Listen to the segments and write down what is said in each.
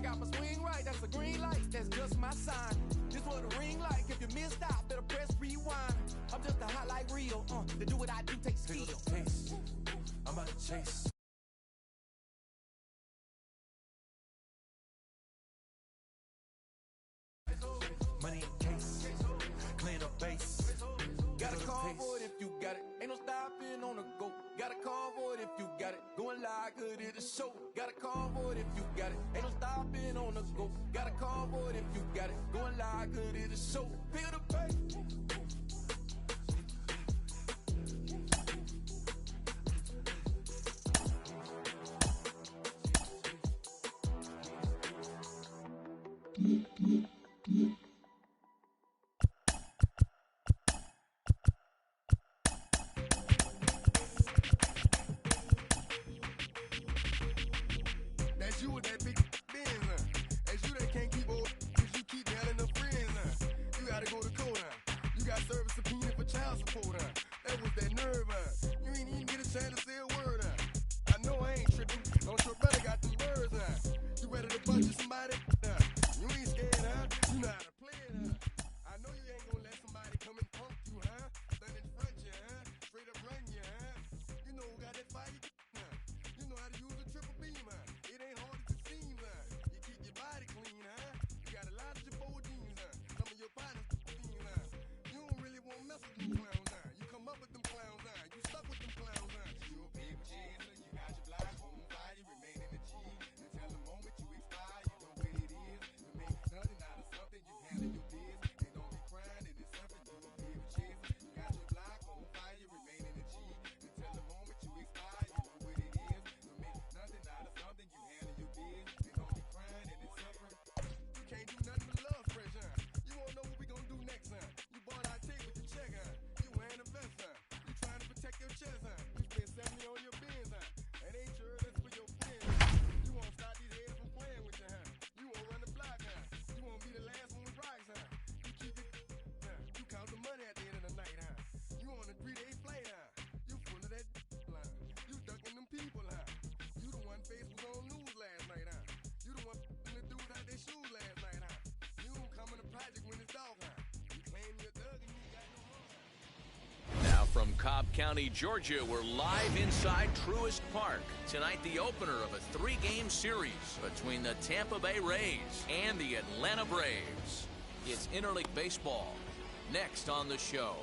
got my swing right, that's a green light, that's just my sign. This what a ring like, if you missed out, better press rewind. I'm just a hot like Rio, to do what I do takes skill. Taste. I'm about to chase. Money in case, clean up base. Got a call for it if you got it. Ain't no stopping on the go. Got a call for it if you got it. Going live, good at the show. Got a call for it if you got it. Ain't no stopping on the go. Got a call for it if you got it. Going live, good at the show. Feel the bass. That's you with that big Benz, That's you that can't keep old, cause you keep nailing the friends, You gotta go to court, You got service subpoena for child support, That was that nerve, You ain't even get a chance to say a word, I know I ain't tripping, don't your brother got them birds, You ready to bust you somebody, You ain't scared, You know how to play it, I know you ain't gonna let somebody come and punk you, Stand in front you, Straight up run you, You know who got that fire, You know how to use a triple beam, It ain't hard as it seems, You keep your body clean, You got a lot of your jeans, Some of your partners, You don't really want to mess with them clowns, You come up with them clowns, You stuck with them clowns, You a big cheeser, you got your block on fire, you remain in the G. Until the moment you expire, you know what it is. You make nothing out of something, you handle your biz. They don't be crying, and it's something you a big cheeser. You got your block on fire, you remain in the G. Until the moment you expire, you know what it is. You make nothing out of something, you handle your biz. They don't be crying, and it's suffering. You can't do nothing but love fresh, You won't know what we gonna do next, You bought our tape with your check, You wearing a vest, You trying to protect your chest, You spent 70 on your bins, That ain't sure that's for your friends, You won't stop these heads from playing with you, You won't run the block, You won't be the last one with rocks, You keep it, You count the money at the end of the night, You on a 3-day flight, You full of that line. You ducking them people, You the one face was on news last night, You the one the dudes out their shoes last night, You don't come in the project when it's dog, You claim you're a thug and you got no more, Now from Cobb County, Georgia, we're live inside Truist Park. Tonight, the opener of a 3-game series between the Tampa Bay Rays and the Atlanta Braves. It's interleague baseball. Next on the show.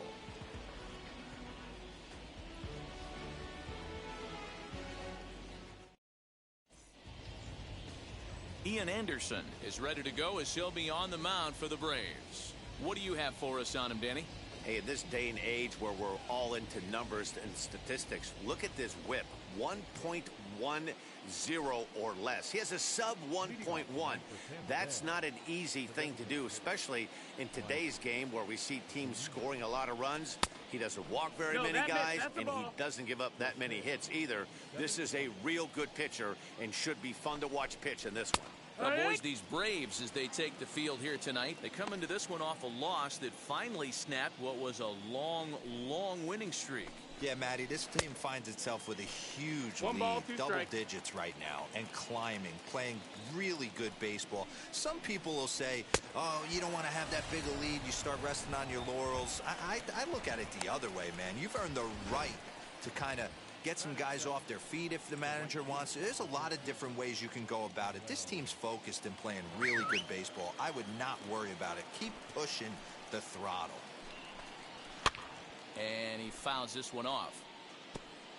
Ian Anderson is ready to go as he'll be on the mound for the Braves. What do you have for us on him, Danny? Hey, in this day and age where we're all into numbers and statistics, look at this whip, 1.10 or less. He has a sub 1.1. That's not an easy thing to do, especially in today's game where we see teams scoring a lot of runs. He doesn't walk very many guys, and he doesn't give up that many hits either. This is a real good pitcher and should be fun to watch pitch in this one. Now, boys, these Braves, as they take the field here tonight, they come into this one off a loss that finally snapped what was a long winning streak. Yeah, Matty, this team finds itself with a huge lead, double digits right now, and climbing, playing really good baseball. Some people will say, oh, you don't want to have that big a lead, you start resting on your laurels. I look at it the other way, man. You've earned the right to kind of get some guys off their feet if the manager wants to. There's a lot of different ways you can go about it. This team's focused and playing really good baseball. I would not worry about it. Keep pushing the throttle. And he fouls this one off.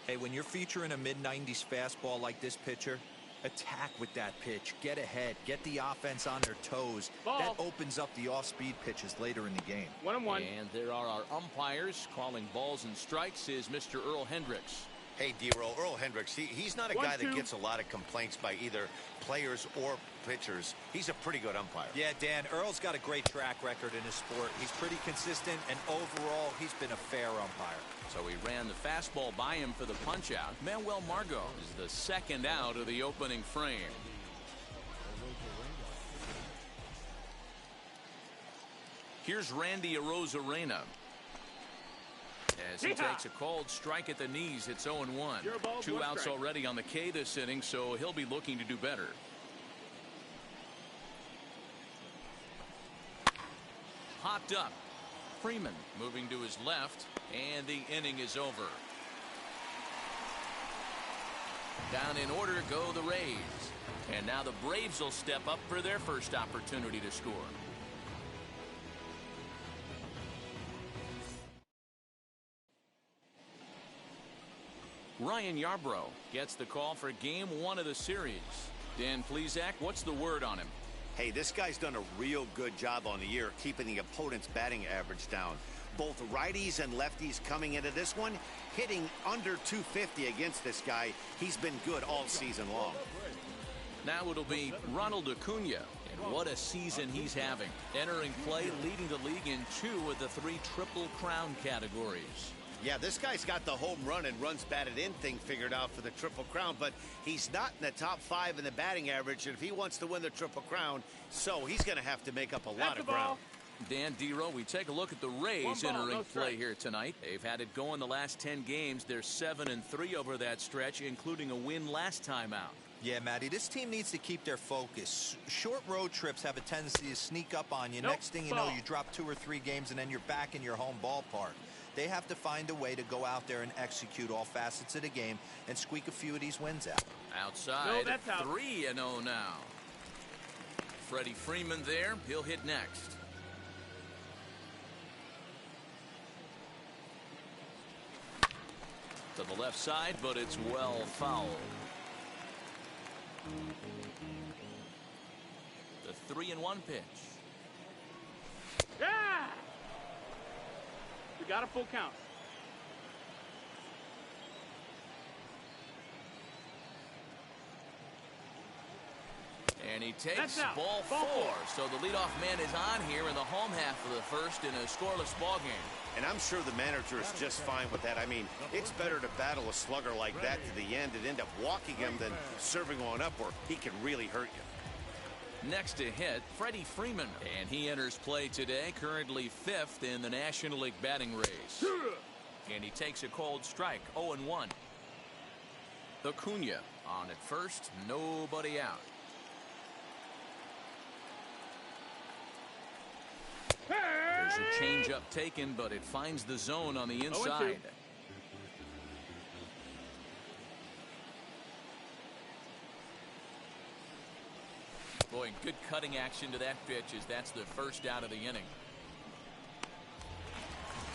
Hey, when you're featuring a mid-90s fastball like this pitcher, attack with that pitch. Get ahead. Get the offense on their toes. Ball. That opens up the off-speed pitches later in the game. 1-1. And there are our umpires calling balls and strikes is Mr. Earl Hendricks. Hey, D-Roll, Earl Hendricks, he's not a guy that gets a lot of complaints by either players or pitchers. He's a pretty good umpire. Yeah, Dan, Earl's got a great track record in his sport. He's pretty consistent, and overall, he's been a fair umpire. So he ran the fastball by him for the punch-out. Manuel Margot is the second out of the opening frame. Here's Randy Arozarena. As he takes a called strike at the knees, it's 0-1. 2 outs already on the K this inning, so he'll be looking to do better. popped up. Freeman moving to his left, and the inning is over. Down in order go the Rays. And now the Braves will step up for their first opportunity to score. Ryan Yarbrough gets the call for game 1 of the series. Dan Plesac, what's the word on him? Hey, this guy's done a real good job on the year keeping the opponent's batting average down. Both righties and lefties coming into this one, hitting under 250 against this guy. He's been good all season long. Now it'll be Ronald Acuna, and what a season he's having. Entering play, leading the league in 2 of the 3 Triple Crown categories. Yeah, this guy's got the home run and runs batted in thing figured out for the Triple Crown, but he's not in the top 5 in the batting average, and if he wants to win the Triple Crown, so he's going to have to make up a lot of ground. Dan Dero, we take a look at the Rays entering play here tonight. They've had it going the last 10 games. They're 7-3 over that stretch, including a win last time out. Yeah, Matty, this team needs to keep their focus. Short road trips have a tendency to sneak up on you. Next thing you know, you drop 2 or 3 games, and then you're back in your home ballpark. They have to find a way to go out there and execute all facets of the game and squeak a few of these wins out. Outside, 3-0 now. Freddie Freeman there. He'll hit next. To the left side, but it's well fouled. The 3-1 pitch. Yeah! We got a full count. And he takes ball 4. So the leadoff man is on here in the home half of the first in a scoreless ball game. And I'm sure the manager is just fine with that. I mean, it's better to battle a slugger like that to the end and end up walking him than serving on up where he can really hurt you. Next to hit, Freddie Freeman. And he enters play today, currently 5th in the National League batting race. And he takes a cold strike, 0-1. Acuna on at first, nobody out. There's a changeup taken, but it finds the zone on the inside. Boy, good cutting action to that pitch as that's the first out of the inning.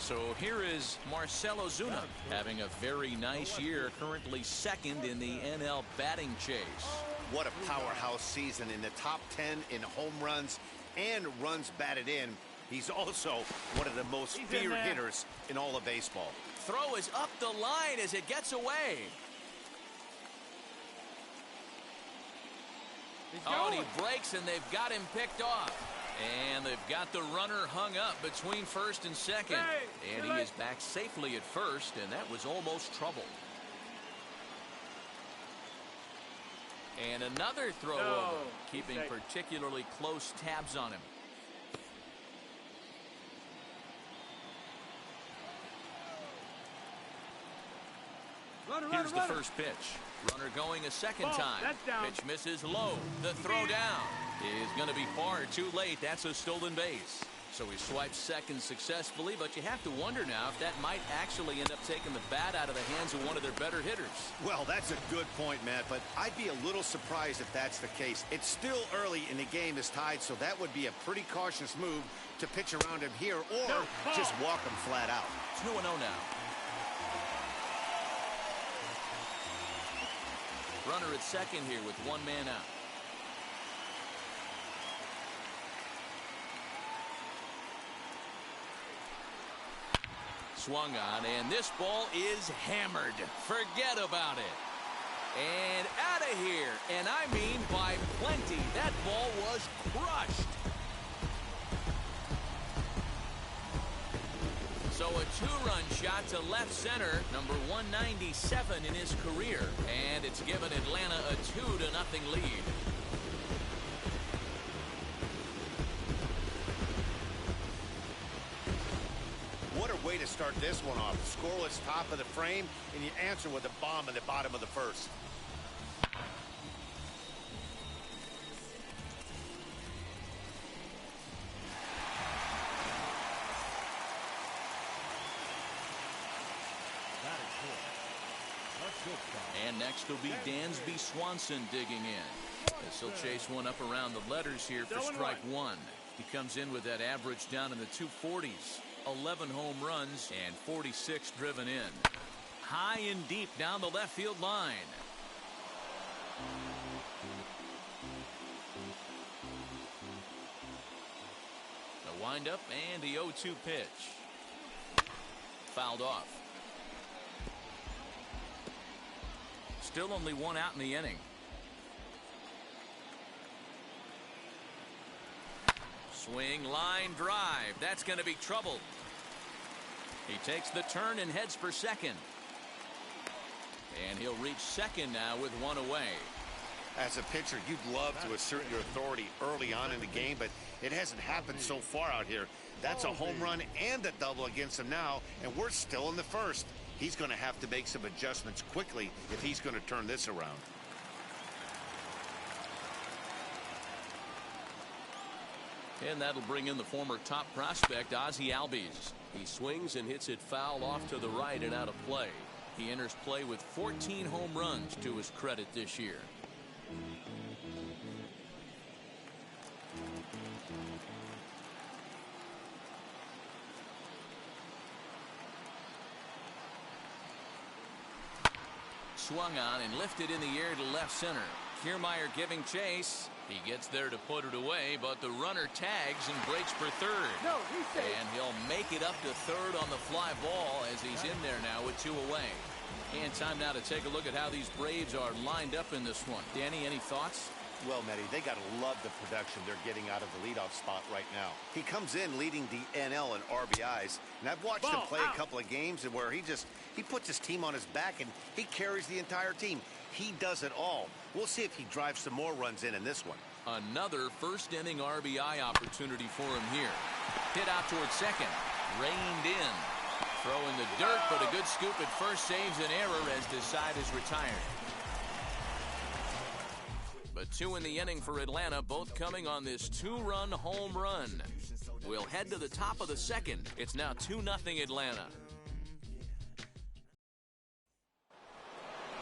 So here is Marcell Ozuna having a very nice year, currently 2nd in the NL batting chase. What a powerhouse season, in the top 10 in home runs and runs batted in. He's also one of the most feared hitters in all of baseball. Throw is up the line as it gets away. Oh, and he breaks, and they've got him picked off. And they've got the runner hung up between first and second. And he is back safely at first, and that was almost trouble. And another throw over, keeping particularly close tabs on him. Here's the first pitch. Runner going a second time. Pitch misses low. The throw down is going to be far too late. That's a stolen base. So he swipes second successfully, but you have to wonder now if that might actually end up taking the bat out of the hands of one of their better hitters. Well, that's a good point, Matt, but I'd be a little surprised if that's the case. It's still early in the game is tied, so that would be a pretty cautious move to pitch around him here or just walk him flat out. 2-0 now. Runner at second here with 1 man out. Swung on, and this ball is hammered. Forget about it. And out of here. And I mean by plenty. That ball was crushed. So a 2-run shot to left center, number 197 in his career. And it's given Atlanta a 2-0 lead. What a way to start this one off. Scoreless top of the frame, and you answer with a bomb in the bottom of the first. Next will be Dansby Swanson digging in. As he'll chase one up around the letters here for strike one. He comes in with that average down in the 240s. 11 home runs and 46 driven in. High and deep down the left field line. The windup and the 0-2 pitch. Fouled off. Still only one out in the inning. Swing, line, drive. That's going to be trouble. He takes the turn and heads for second. And he'll reach second now with one away. As a pitcher, you'd love to assert your authority early on in the game, but it hasn't happened so far out here. That's a home run and a double against him now, and we're still in the first. He's going to have to make some adjustments quickly if he's going to turn this around. And that'll bring in the former top prospect, Ozzie Albies. He swings and hits it foul off to the right and out of play. He enters play with 14 home runs to his credit this year. Swung on and lifted in the air to left center. Kiermaier giving chase. He gets there to put it away, but the runner tags and breaks for third. And he'll make it up to third on the fly ball as he's in there now with two away. And time now to take a look at how these Braves are lined up in this one. Danny, any thoughts? Well, Matty, they got to love the production they're getting out of the leadoff spot right now. He comes in leading the NL in RBIs, and I've watched him play a couple of games where he puts his team on his back and he carries the entire team. He does it all. We'll see if he drives some more runs in this one. Another first inning RBI opportunity for him here. Hit out towards second. Reined in. Throw in the dirt, but a good scoop at first saves an error as Desai is retired. But two in the inning for Atlanta, both coming on this two-run home run. We'll head to the top of the second. It's now 2-0 Atlanta.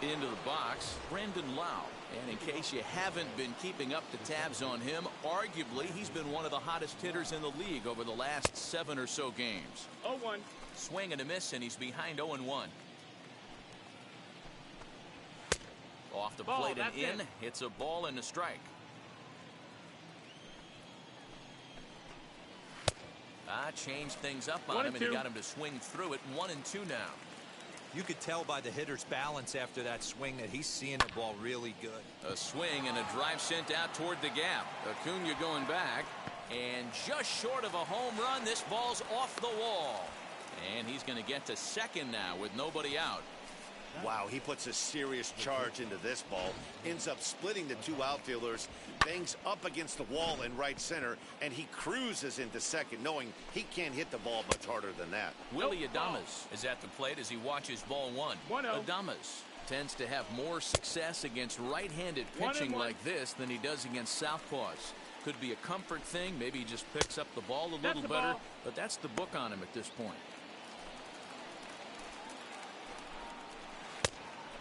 Into the box, Brandon Lau. And in case you haven't been keeping up the tabs on him, arguably he's been one of the hottest hitters in the league over the last 7 or so games. 0-1. Swing and a miss, and he's behind 0-1. Off the plate and in. It's a ball and a strike. Changed things up on him, and he got him to swing through it. 1-2 now. You could tell by the hitter's balance after that swing that he's seeing the ball really good. A swing and a drive sent out toward the gap. Acuna going back, and just short of a home run, this ball's off the wall. And he's going to get to second now with nobody out. Wow, he puts a serious charge into this ball, ends up splitting the two outfielders, bangs up against the wall in right center, and he cruises into second, knowing he can't hit the ball much harder than that. Willy Adames is at the plate as he watches ball one. 1-0. Adames tends to have more success against right-handed pitching like this than he does against southpaws. Could be a comfort thing. Maybe he just picks up the ball a little better, but that's the book on him at this point.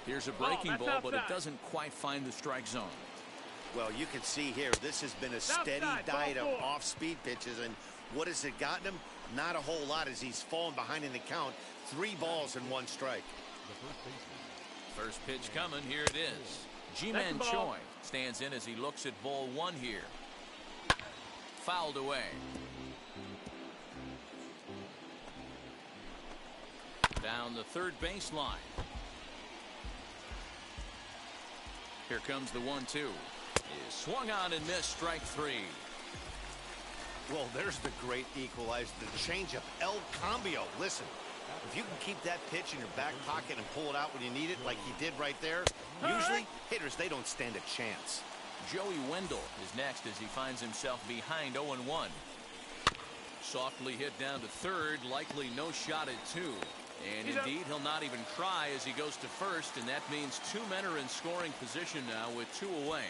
Here's a breaking ball, but it doesn't quite find the strike zone. Well, you can see here, this has been a steady diet of off-speed pitches, and what has it gotten him? Not a whole lot as he's fallen behind in the count. 3 balls and 1 strike. First pitch coming. Here it is. Ji-Man Choi stands in as he looks at ball 1 here. Fouled away. Down the third baseline. Here comes the 1-2. Is swung on and missed, strike 3. Well, there's the great equalizer, the changeup, El Cambio. Listen, if you can keep that pitch in your back pocket and pull it out when you need it like he did right there, usually hitters, they don't stand a chance. Joey Wendell is next as he finds himself behind 0-1. Softly hit down to third, likely no shot at 2. And indeed, he'll not even try as he goes to first, and that means 2 men are in scoring position now with 2 away.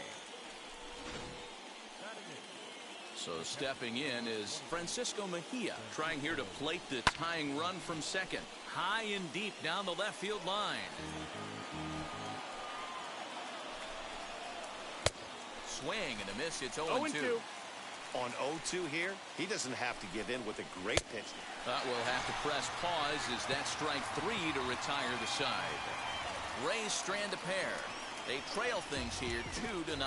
So stepping in is Francisco Mejia, trying here to plate the tying run from second. High and deep down the left field line. swing and a miss. It's 0-2. On 0-2 here, he doesn't have to give in with a great pitch. We'll have to press pause as that strike 3 to retire the side. Rays strand a pair. They trail things here 2-0.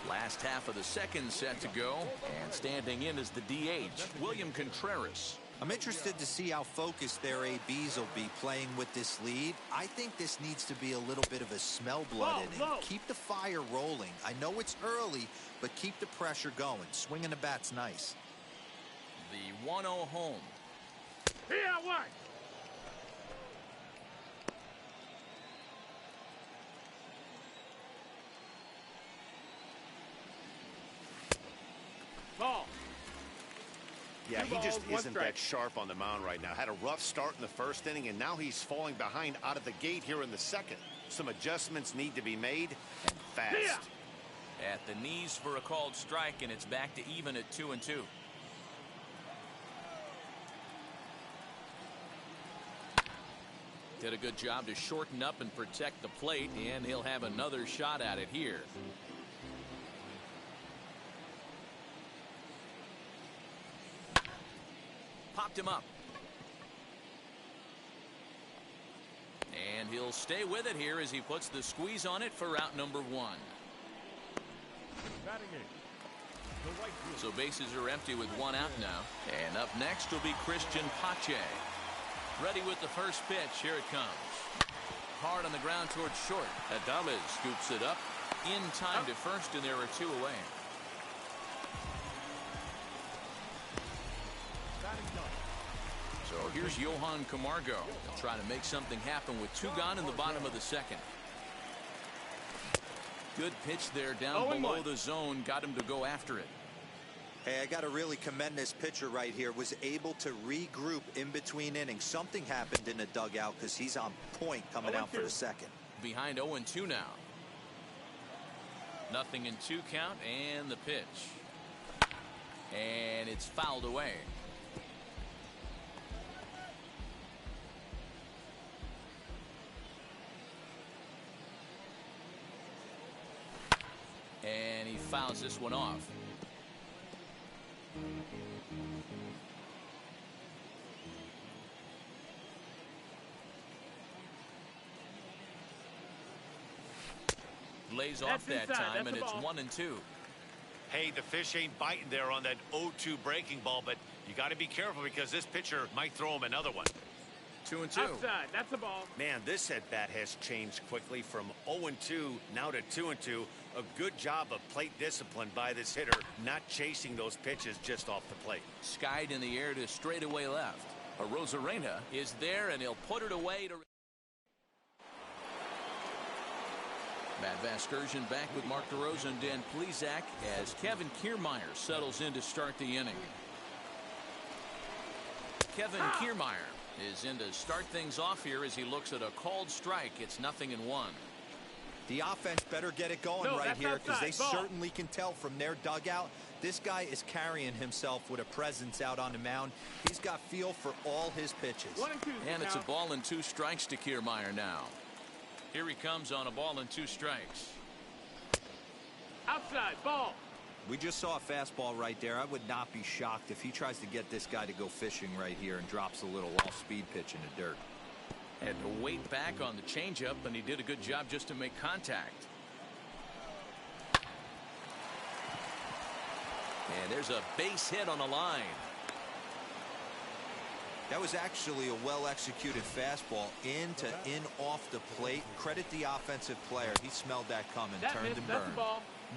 Last half of the second set to go, and standing in is the DH, William Contreras. I'm interested to see how focused their ABs will be playing with this lead. I think this needs to be a little bit of a smell blood inning. Keep the fire rolling. I know it's early, but keep the pressure going. Swinging the bat's nice. The 1-0 home. Here, what? Ball. Yeah, he just balls, isn't strike. that sharp on the mound right now. Had a rough start in the first inning, and now he's falling behind out of the gate here in the second. Some adjustments need to be made, and fast. Yeah. At the knees for a called strike, and it's back to even at 2-2. Did a good job to shorten up and protect the plate, and he'll have another shot at it here. Popped him up. And he'll stay with it here as he puts the squeeze on it for out number 1. So bases are empty with 1 out now. And up next will be Christian Pache. Ready with the first pitch. Here it comes. Hard on the ground towards short. Adames scoops it up in time to first, and there are 2 away. So here's Johan Camargo. He'll try to make something happen with 2 gone in the bottom of the second. Good pitch there down below the zone. Got him to go after it. Hey, I got to really commend this pitcher right here. Was able to regroup in between innings. Something happened in the dugout because he's on point coming out for the second. Behind 0-2 now. Nothing in 2 count, and the pitch. And it's fouled away. And he fouls this one off. Lays off that time, and it's 1-2. Hey, the fish ain't biting there on that 0-2 breaking ball, but you got to be careful because this pitcher might throw him another one. 2-2. Outside, that's the ball. Man, this at bat has changed quickly from 0-2 now to 2-2. A good job of plate discipline by this hitter, not chasing those pitches just off the plate. Skied in the air to straightaway left. Arozarena is there, and he'll put it away to. Matt Vasgersian back with Mark DeRosa and Dan Plesac as Kevin Kiermaier settles in to start the inning. Kevin Kiermaier is in to start things off here as he looks at a called strike. It's 0-1. The offense better get it going right here because they certainly can tell from their dugout. This guy is carrying himself with a presence out on the mound. He's got feel for all his pitches. 1-2. And it's a ball and 2 strikes to Kiermaier now. Here he comes on a ball and 2 strikes. Outside, ball. We just saw a fastball right there. I would not be shocked if he tries to get this guy to go fishing right here and drops a little off-speed pitch in the dirt. Had to wait back on the changeup, and he did a good job just to make contact. And there's a base hit on the line. That was actually a well-executed fastball in off the plate. Credit the offensive player. He smelled that coming, turned and burned.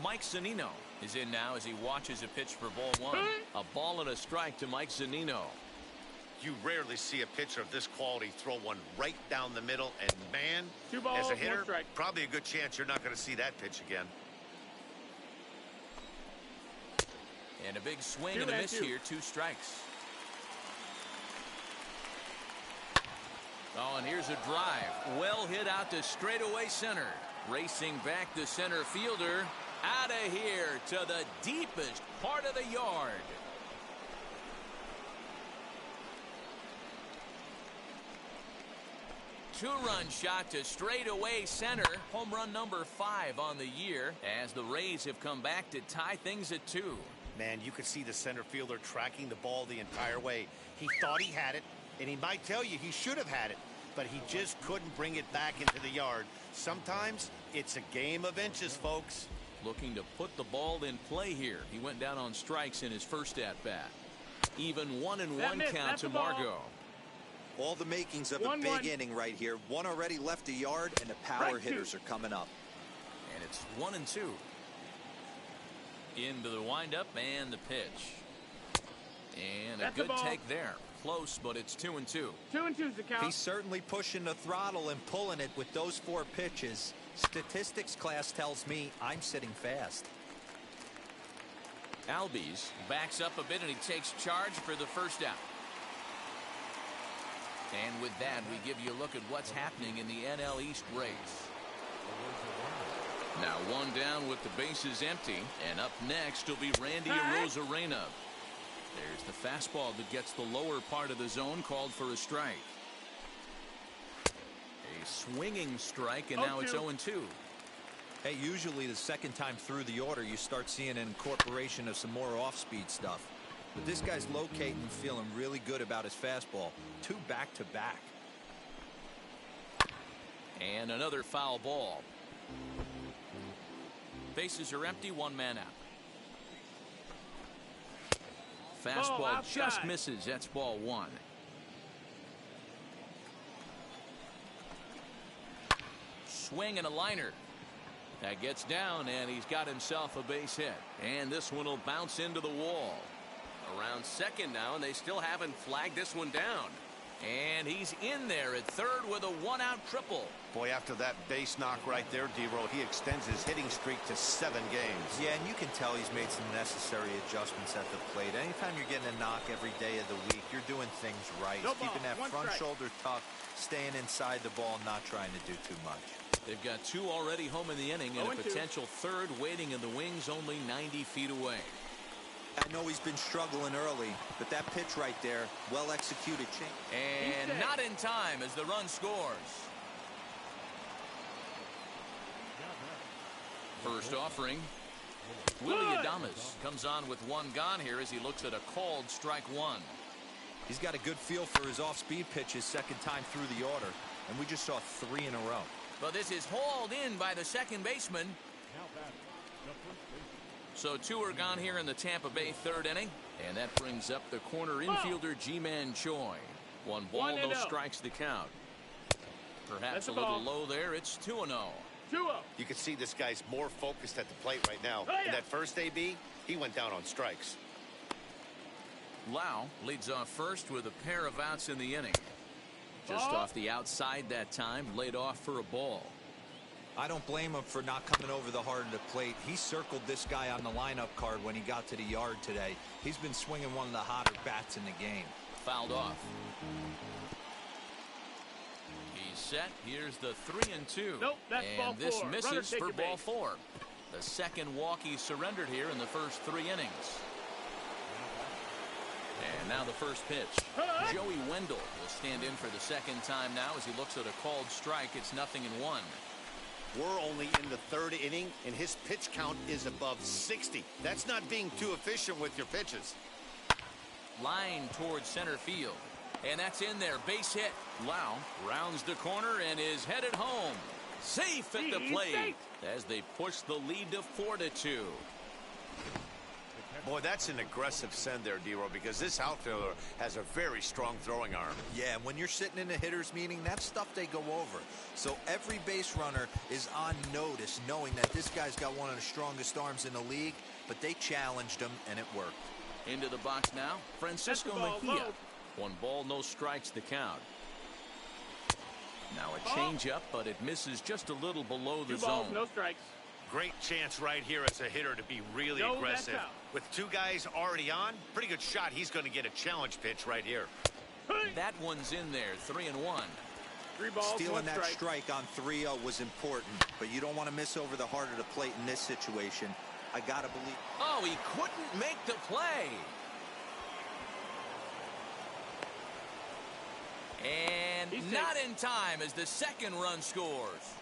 Mike Zunino is in now as he watches a pitch for ball 1. A ball and a strike to Mike Zunino. You rarely see a pitcher of this quality throw one right down the middle, and man, 2 balls, as a hitter, 1 strike. probably a good chance you're not going to see that pitch again. And a big swing and a miss here. 2 strikes. Oh, and here's a drive. Well hit out to straightaway center. Racing back the center fielder. Out of here to the deepest part of the yard. two-run shot to straightaway center. Home run number 5 on the year as the Rays have come back to tie things at 2. Man, you could see the center fielder tracking the ball the entire way. He thought he had it, and he might tell you he should have had it, but he just couldn't bring it back into the yard. Sometimes it's a game of inches, folks. Looking to put the ball in play here. He went down on strikes in his first at-bat. Even 1-1 count to Margot. All the makings of a big inning right here. One already left the yard, and the power hitters are coming up. And it's 1-2. Into the windup and the pitch. And a good take there. Close, but it's 2-2. 2-2's the count. He's certainly pushing the throttle and pulling it with those 4 pitches. Statistics class tells me I'm sitting fast. Albies backs up a bit and he takes charge for the first out. And with that, we give you a look at what's happening in the NL East race. Now 1 down with the bases empty, and up next will be Randy Arozarena. There's the fastball that gets the lower part of the zone, called for a strike. A swinging strike, and now it's 0-2. Hey, usually the second time through the order you start seeing an incorporation of some more off-speed stuff. But this guy's locating and feeling really good about his fastball. 2 back-to-back. And another foul ball. Bases are empty, 1 man out. Fastball just misses. That's ball 1. Swing and a liner. That gets down, and he's got himself a base hit. And this one will bounce into the wall. Around second now, and they still haven't flagged this one down. And he's in there at third with a 1-out triple. Boy, after that base knock right there, D-Roll, he extends his hitting streak to 7 games. Yeah, and you can tell he's made some necessary adjustments at the plate. Anytime you're getting a knock every day of the week, you're doing things right. Keeping that front shoulder tucked, staying inside the ball, not trying to do too much. They've got 2 already home in the inning, and a potential third waiting in the wings only 90 feet away. I know he's been struggling early, but that pitch right there, well executed. And not in time as the run scores. First offering. Willy Adames comes on with 1 gone here as he looks at a called strike 1. He's got a good feel for his off-speed pitches second time through the order, and we just saw 3 in a row. But this is hauled in by the second baseman. So 2 are gone here in the Tampa Bay 3rd inning, and that brings up the corner infielder Ji-Man Choi. 1 ball, no strikes to count. Perhaps a little low there. It's 2-0. 2-0. You can see this guy's more focused at the plate right now. In that first AB, he went down on strikes. Lau leads off first with a pair of outs in the inning. Just off the outside that time, laid off for a ball. I don't blame him for not coming over the heart of the plate. He circled this guy on the lineup card when he got to the yard today. He's been swinging one of the hotter bats in the game. Fouled off. He's set. Here's the 3-2. Nope, that's and ball 4. This misses for ball base. 4. The second walk he surrendered here in the first 3 innings. And now the first pitch. Joey Wendell will stand in for the second time now as he looks at a called strike. It's 0-1. We're only in the 3rd inning, and his pitch count is above 60. That's not being too efficient with your pitches. Line towards center field. And that's in there. Base hit. Lau rounds the corner and is headed home. Safe at the plate as they push the lead to 4-2. Boy, that's an aggressive send there, D-Roll, because this outfielder has a very strong throwing arm. Yeah, and when you're sitting in a hitter's meeting, that's stuff they go over. So every base runner is on notice, knowing that this guy's got one of the strongest arms in the league, but they challenged him, and it worked. Into the box now, Francisco Mejia. 1 ball, no strikes to count. Now a changeup, but it misses just a little below the 2 balls, zone. no strikes. Great chance right here as a hitter to be really aggressive. With 2 guys already on, pretty good shot. He's going to get a challenge pitch right here. That one's in there, 3-1. 3 balls, Stealing 1 that strike. strike on 3-0 was important, but you don't want to miss over the heart of the plate in this situation. I got to believe. Oh, he couldn't make the play. And And not in time as the second run scores.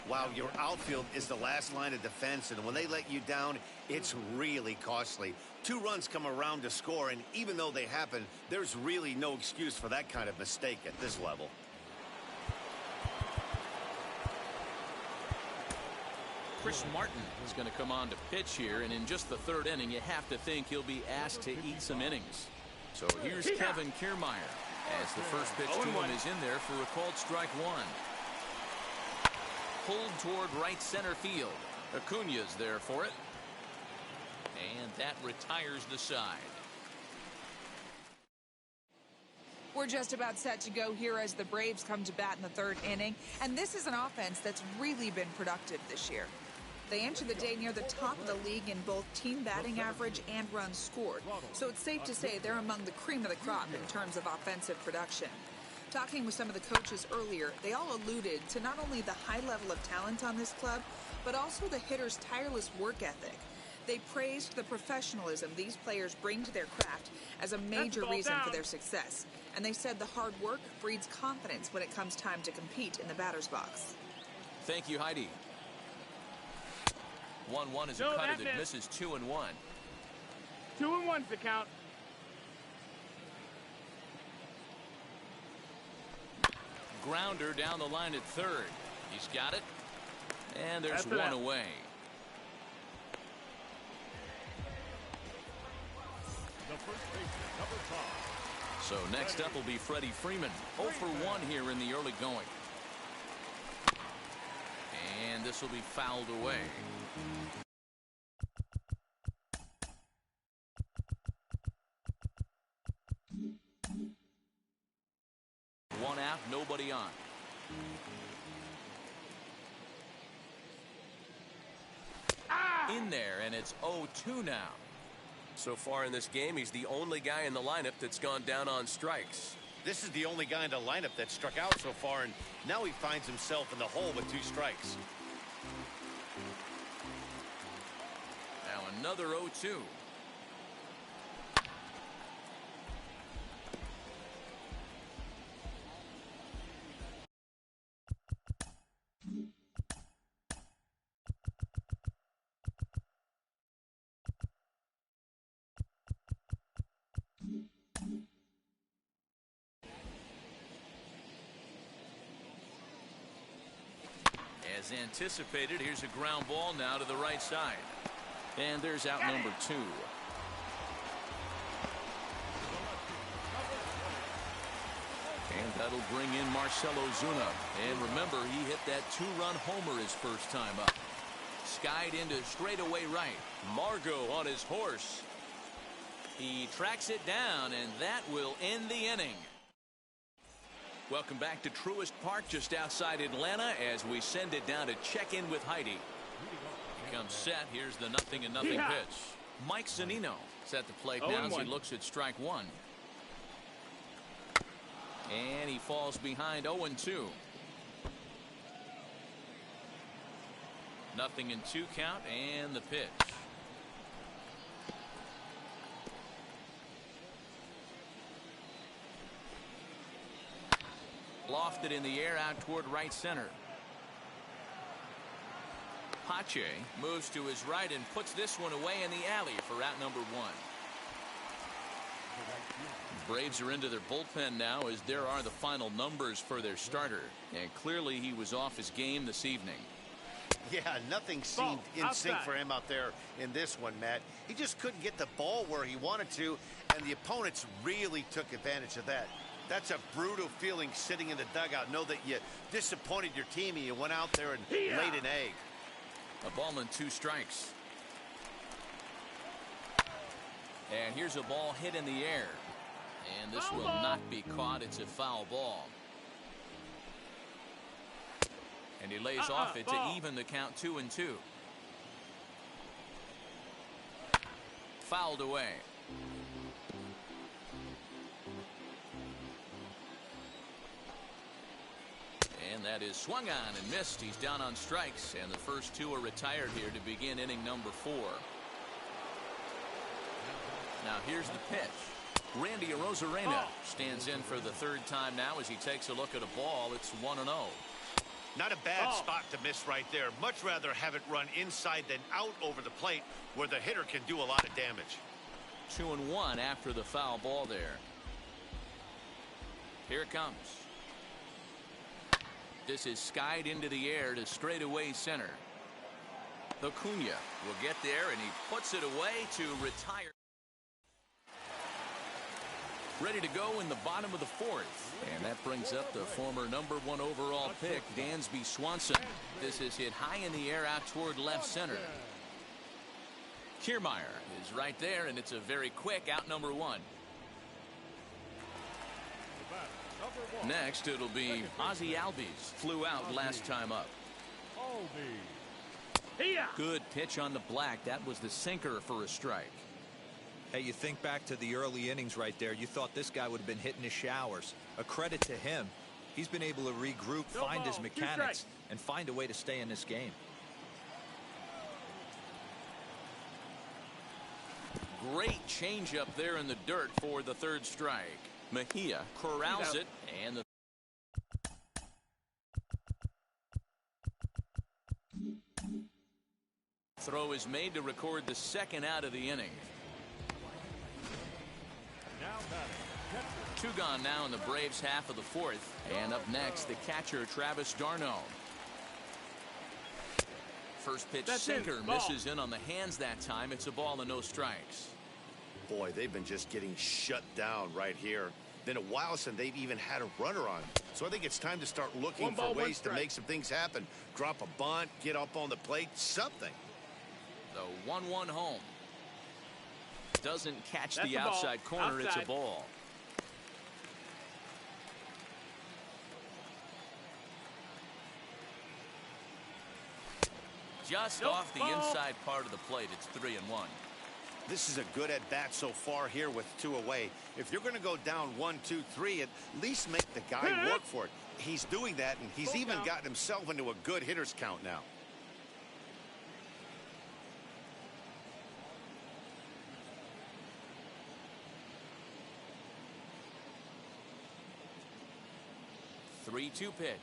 Wow, your outfield is the last line of defense, and when they let you down, it's really costly. 2 runs come around to score, and even though they happen, there's really no excuse for that kind of mistake at this level. Chris Martin is going to come on to pitch here, and in just the 3rd inning, you have to think he'll be asked to eat some innings. So here's Kevin Kiermaier as the first pitch to him is in there for a called strike 1. Pulled toward right center field. Acuña's there for it. And that retires the side. We're just about set to go here as the Braves come to bat in the 3rd inning. And this is an offense that's really been productive this year. They enter the day near the top of the league in both team batting average and runs scored. So it's safe to say they're among the cream of the crop in terms of offensive production. Talking with some of the coaches earlier, they all alluded to not only the high level of talent on this club, but also the hitters' tireless work ethic. They praised the professionalism these players bring to their craft as a major reason for their success. And they said the hard work breeds confidence when it comes time to compete in the batter's box. Thank you, Heidi. 1-1 is a cutter that misses 2-1. 2-1's the count. Grounder down the line at 3rd. He's got it. And there's one away. So next up will be Freddie Freeman. 0 for 1 here in the early going. And this will be fouled away. One out, nobody on. In there, and it's 0-2 now. So far in this game, he's the only guy in the lineup that's gone down on strikes. This is the only guy in the lineup that struck out so far, and now he finds himself in the hole with 2 strikes. Now another 0-2. As anticipated, here's a ground ball now to the right side. And there's out number 2. And that'll bring in Marcell Ozuna. And remember, he hit that 2-run homer his first time up. Skied into straightaway right. Margot on his horse. He tracks it down, and that will end the inning. Welcome back to Truist Park just outside Atlanta as we send it down to check in with Heidi. He comes set. Here's the 0-0 pitch. Mike Zunino is at the plate now as he looks at strike 1. And he falls behind 0-2. 0-2 count and the pitch. Lofted in the air out toward right center. Pache moves to his right and puts this one away in the alley for out number 1. Braves are into their bullpen now as there are the final numbers for their starter. And clearly he was off his game this evening. Yeah, nothing seemed in sync for him out there in this one, Matt. He just couldn't get the ball where he wanted to, and the opponents really took advantage of that. That's a brutal feeling sitting in the dugout. Know that you disappointed your team and you went out there and laid an egg. A ball and 2 strikes. And here's a ball hit in the air. And this will not be caught. It's a foul ball. And he lays off it to even the count 2-2. Fouled away. And that is swung on and missed. He's down on strikes, and the first 2 are retired here to begin inning number 4. Now here's the pitch. Randy Arozarena stands in for the third time now as he takes a look at a ball. It's 1-0. Not a bad spot to miss right there. Much rather have it run inside than out over the plate where the hitter can do a lot of damage. 2-1 after the foul ball there. Here it comes. This is skied into the air to straightaway center. Acuna will get there, and he puts it away to retire. Ready to go in the bottom of the fourth. And that brings up the former #1 overall pick, Dansby Swanson. This is hit high in the air out toward left center. Kiermaier is right there, and it's a very quick out #1. Next, it'll be Ozzie Albies. Flew out last time up. Good pitch on the black. That was the sinker for a strike. Hey, you think back to the early innings right there. You thought this guy would have been hitting his showers. A credit to him. He's been able to regroup, find his mechanics, and find a way to stay in this game. Great changeup there in the dirt for the third strike. Mejia corrals it, and the throw is made to record the second out of the inning. Two gone now in the Braves half of the fourth. And up next, the catcher, Travis d'Arnaud. First pitch sinker misses in on the hands that time. It's a ball and no strikes. Boy, they've been just getting shut down right here. Been a while since they've even had a runner on. So I think it's time to start looking for ways to make some things happen. Drop a bunt, get up on the plate, something. The 1-1 home. Doesn't catch the outside corner. It's a ball. Just off the inside part of the plate. It's 3-1. This is a good at bat so far here with 2 away. If you're going to go down 1, 2, 3, at least make the guy work for it. He's doing that, and he's even gotten himself into a good hitter's count now. Three-2 pitch.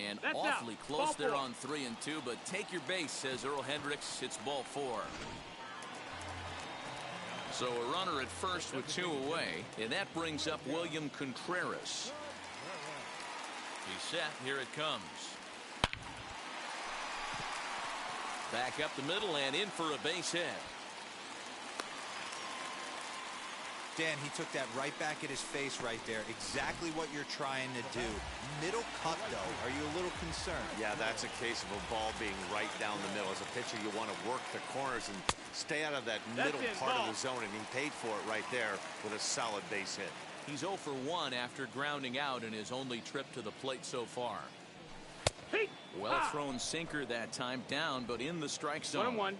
And awfully close there on 3 and 2, but take your base, says Earl Hendricks. It's ball 4. So a runner at first with 2 away, and that brings up William Contreras. He's set. Here it comes. Back up the middle and in for a base hit. Dan, he took that right back at his face right there. Exactly what you're trying to do. Middle cut, though. Are you a little concerned? Yeah, that's a case of a ball being right down the middle. As a pitcher, you want to work the corners and stay out of that middle part of the zone, and he paid for it right there with a solid base hit. He's 0 for 1 after grounding out in his only trip to the plate so far. Well thrown sinker that time, down, but in the strike zone. 1-1.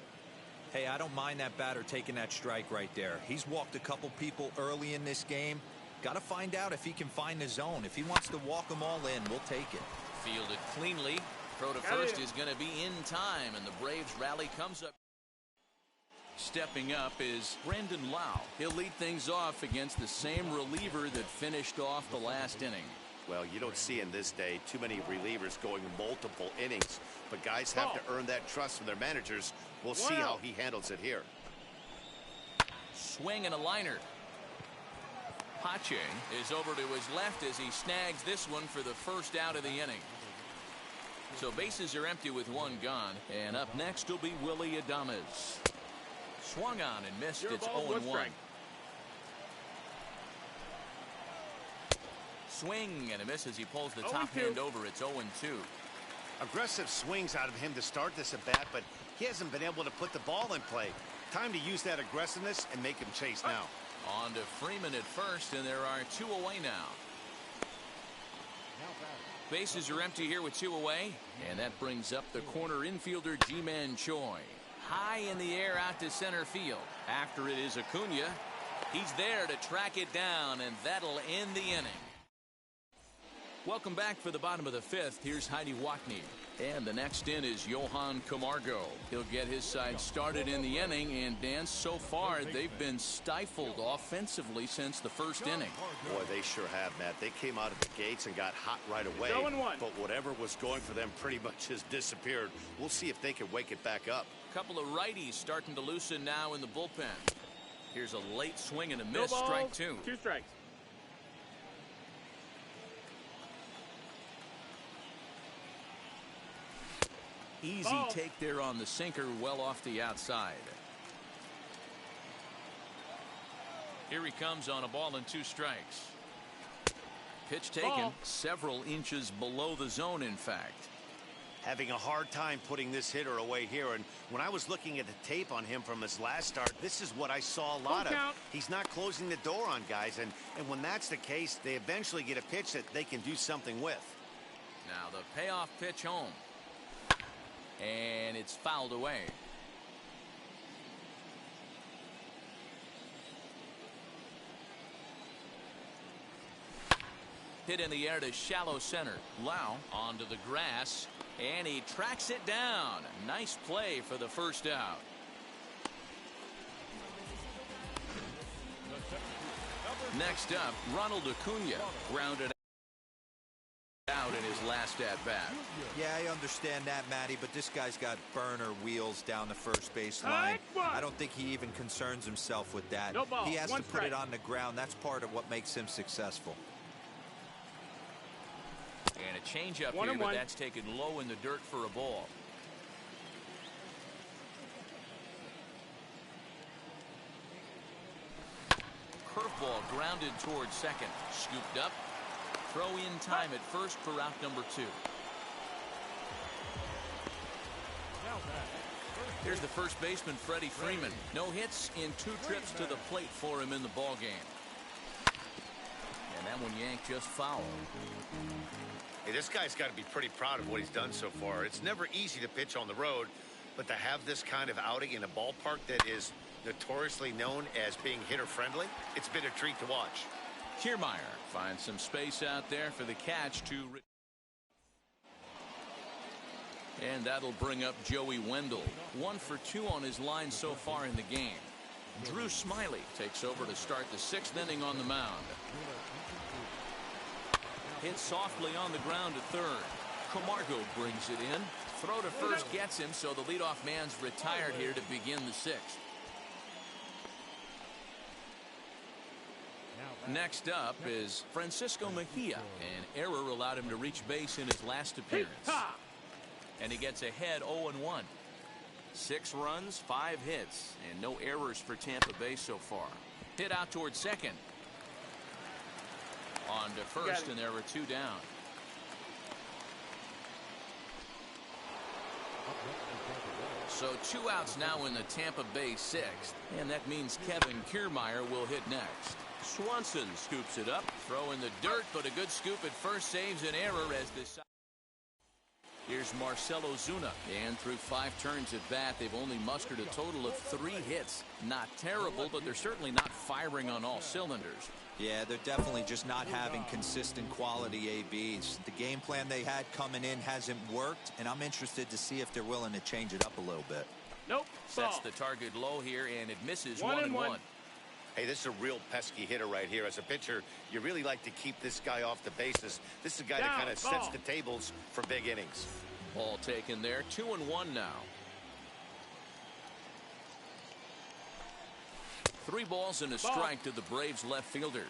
Hey, I don't mind that batter taking that strike right there. He's walked a couple people early in this game. Got to find out if he can find the zone. If he wants to walk them all in, we'll take it. Fielded cleanly. Throw to first is going to be in time, and the Braves rally comes up. Stepping up is Brandon Lau. He'll lead things off against the same reliever that finished off the last inning. Well, you don't see in this day too many relievers going multiple innings, but guys have to earn that trust from their managers. We'll see how he handles it here. Swing and a liner. Pache is over to his left as he snags this one for the first out of the inning. So bases are empty with 1 gone, and up next will be Willy Adames. Swung on and missed. It's 0-1. Swing and a miss as he pulls the top hand over. It's 0-2. Aggressive swings out of him to start this at bat, but he hasn't been able to put the ball in play. Time to use that aggressiveness and make him chase now. On to Freeman at first, and there are 2 away now. Bases are empty here with 2 away, and that brings up the corner infielder Ji-Man Choi. High in the air out to center field. After it is Acuna. He's there to track it down, and that'll end the inning. Welcome back for the bottom of the fifth. Here's Heidi Wackney. And the next in is Johan Camargo. He'll get his side started in the inning. And, Dan, so far they've been stifled offensively since the first inning. Boy, they sure have, Matt. They came out of the gates and got hot right away. 0-1. But whatever was going for them pretty much has disappeared. We'll see if they can wake it back up. A couple of righties starting to loosen now in the bullpen. Here's a late swing and a miss. No balls, Strike two. 2 strikes. Easy Ball. take there on the sinker, well off the outside. Here he comes on a ball and 2 strikes. Pitch taken Ball. several inches below the zone, in fact. Having a hard time putting this hitter away here. And when I was looking at the tape on him from his last start, this is what I saw a lot of. Count. He's not closing the door on guys. And when that's the case, they eventually get a pitch that they can do something with. Now the payoff pitch home. And it's fouled away. Hit in the air to shallow center. Lau onto the grass, and he tracks it down. Nice play for the first out. Next up, Ronald Acuna grounded out in his last at-bat. Yeah, I understand that, Matty, but this guy's got burner wheels down the first base line. I don't think he even concerns himself with that. No ball, he has 1 to put strike. it on the ground. That's part of what makes him successful. And a changeup 1 here, and but 1. that's taken low in the dirt for a ball. Curveball grounded towards second. Scooped up. Throw in time at first for out number 2. Here's the first baseman, Freddie Freeman. No hits in 2 trips to the plate for him in the ball game. And that one yanked just foul. Hey, this guy's got to be pretty proud of what he's done so far. It's never easy to pitch on the road, but to have this kind of outing in a ballpark that is notoriously known as being hitter-friendly, it's been a treat to watch. Kiermaier finds some space out there for the catch to... And that'll bring up Joey Wendell. 1 for 2 on his line so far in the game. Drew Smiley takes over to start the 6th inning on the mound. Hit softly on the ground to third. Camargo brings it in. Throw to first gets him, so the leadoff man's retired here to begin the 6th. Next up is Francisco Mejia. An error allowed him to reach base in his last appearance. And he gets ahead 0-1. 6 runs, 5 hits, and no errors for Tampa Bay so far. Hit out towards second. On to first, and there were 2 down. So 2 outs now in the Tampa Bay 6th, and that means Kevin Kiermaier will hit next. Swanson scoops it up, throw in the dirt, but a good scoop at first saves an error as this. Here's Marcell Ozuna, and through 5 turns at bat, they've only mustered a total of 3 hits. Not terrible, but they're certainly not firing on all cylinders. Yeah, they're definitely just not having consistent quality ABs. The game plan they had coming in hasn't worked, and I'm interested to see if they're willing to change it up a little bit. Nope. Sets Ball. the target low here, and it misses 1-1. 1-1. Hey, this is a real pesky hitter right here. As a pitcher, you really like to keep this guy off the bases. This is a guy that Down, kind of sets ball. the tables for big innings. Ball taken there. 2-1 now. 3 balls and a strike to the Braves left fielder.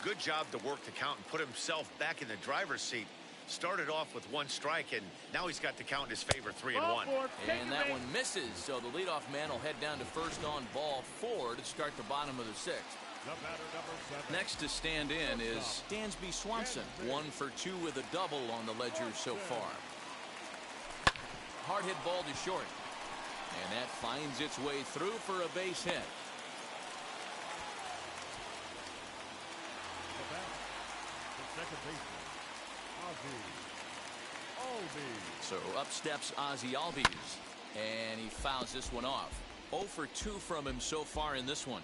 Good job to work the count and put himself back in the driver's seat. Started off with 1 strike, and now he's got the count in his favor, 3-1. And that one misses, so the leadoff man will head down to first on ball 4 to start the bottom of the 6th. Next to stand in is Dansby Swanson. 1 for 2 with a double on the ledger so far. Hard hit ball to short. And that finds its way through for a base hit. So up steps Ozzie Albies, and he fouls this one off. 0 for 2 from him so far in this one.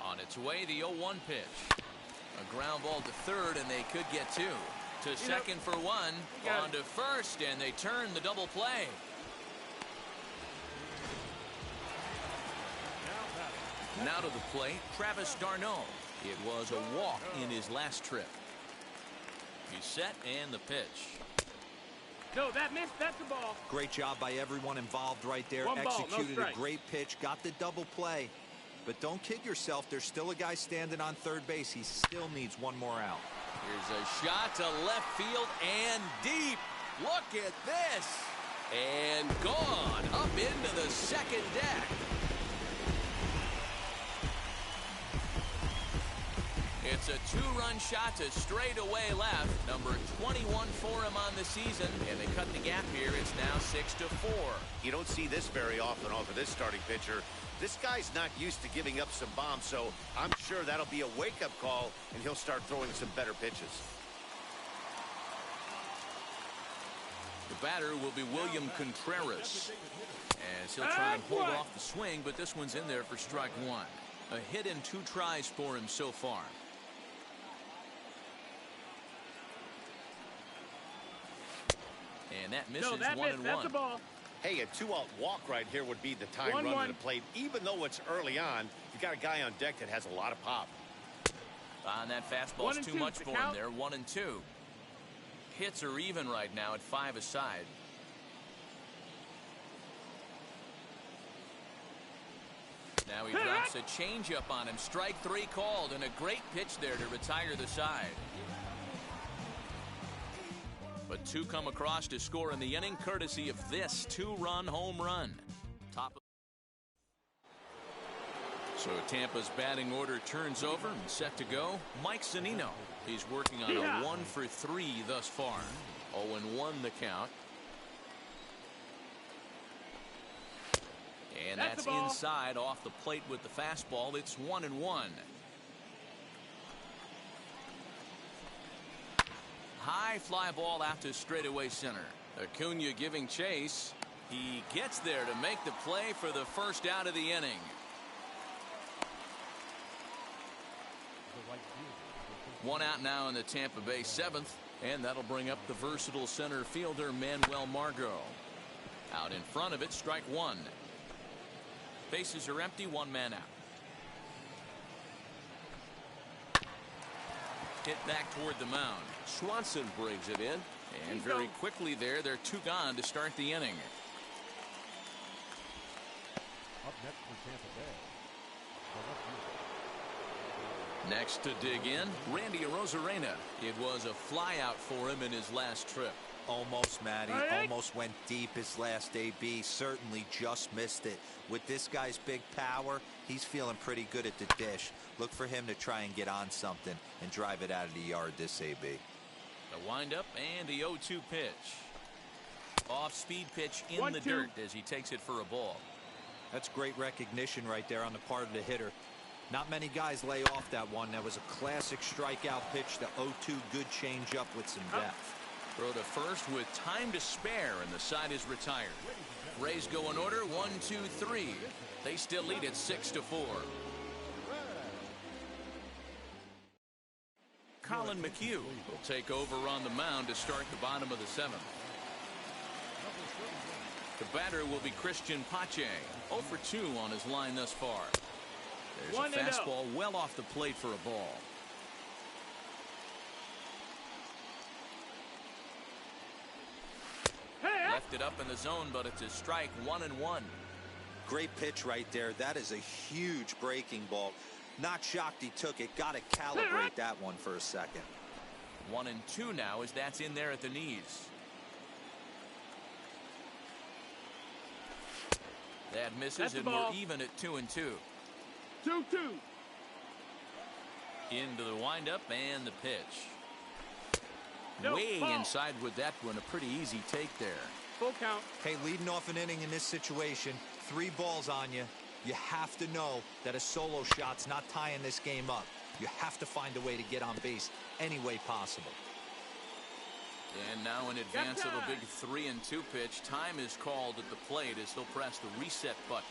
On its Gets away the 0-1 pitch. A ground ball to third, and they could get two. To second for one. On to first, and they turn the double play. Now to the plate, Travis d'Arnaud. It was a walk in his last trip. He's set, and the pitch. No, that missed. That's the ball. Great job by everyone involved right there. One ball, Executed no a great pitch, got the double play. But don't kid yourself, there's still a guy standing on third base. He still needs one more out. Here's a shot to left field and deep. Look at this. And gone up into the second deck. It's a two-run shot to straightaway left. Number 21 for him on the season. And they cut the gap here. It's now 6-4. You don't see this very often off of this starting pitcher. This guy's not used to giving up some bombs, so I'm sure that'll be a wake-up call, and he'll start throwing some better pitches. The batter will be William Contreras, as he'll try and hold off the swing, but this one's in there for strike one. A hit in 2 tries for him so far. And that misses. 1-1. That's the ball. Hey, a 2-out walk right here would be the time run to the plate. Even though it's early on, you got a guy on deck that has a lot of pop. On that fastball's too much for him there. 1-2. Hits are even right now at 5 aside. Now he drops a changeup on him. Strike 3 called, and a great pitch there to retire the side. But 2 come across to score in the inning, courtesy of this 2-run home run. So Tampa's batting order turns over and set to go. Mike Zunino. He's working on a 1 for 3 thus far. 0-1 the count. And that's inside off the plate with the fastball. It's 1-1. High fly ball out to straightaway center. Acuna giving chase. He gets there to make the play for the first out of the inning. One out now in the Tampa Bay 7th, and that'll bring up the versatile center fielder Manuel Margot. Out in front of it, strike 1. Bases are empty, 1 man out. Hit back toward the mound. Swanson brings it in. And very quickly there, they're 2 gone to start the inning. Up next for Tampa Bay. Next to dig in, Randy Arozarena. It was a flyout for him in his last trip. Almost, Matty. Almost went deep his last AB. Certainly just missed it. With this guy's big power, he's feeling pretty good at the dish. Look for him to try and get on something and drive it out of the yard this AB. The windup and the 0-2 pitch. Off-speed pitch in the dirt as he takes it for a ball. That's great recognition right there on the part of the hitter. Not many guys lay off that one. That was a classic strikeout pitch. The 0-2 good changeup with some depth. Throw to first with time to spare, and the side is retired. Rays go in order, 1, 2, 3. They still lead at 6-4. Colin McHugh will take over on the mound to start the bottom of the 7th. The batter will be Christian Pache, 0 for 2 on his line thus far. There's a fastball well off the plate for a ball. Left it up in the zone, but it's a strike. 1-1. Great pitch right there. That is a huge breaking ball. Not shocked he took it. Got to calibrate that one for a second. 1-2 now as that's in there at the knees. That misses, and we're even at 2-2. 2-2. Into the windup and the pitch. Way inside with that one. A pretty easy take there. Full count. Hey, leading off an inning in this situation, 3 balls on you. You have to know that a solo shot's not tying this game up. You have to find a way to get on base any way possible. And now in advance of a big 3-2 pitch, time is called at the plate as he'll press the reset button.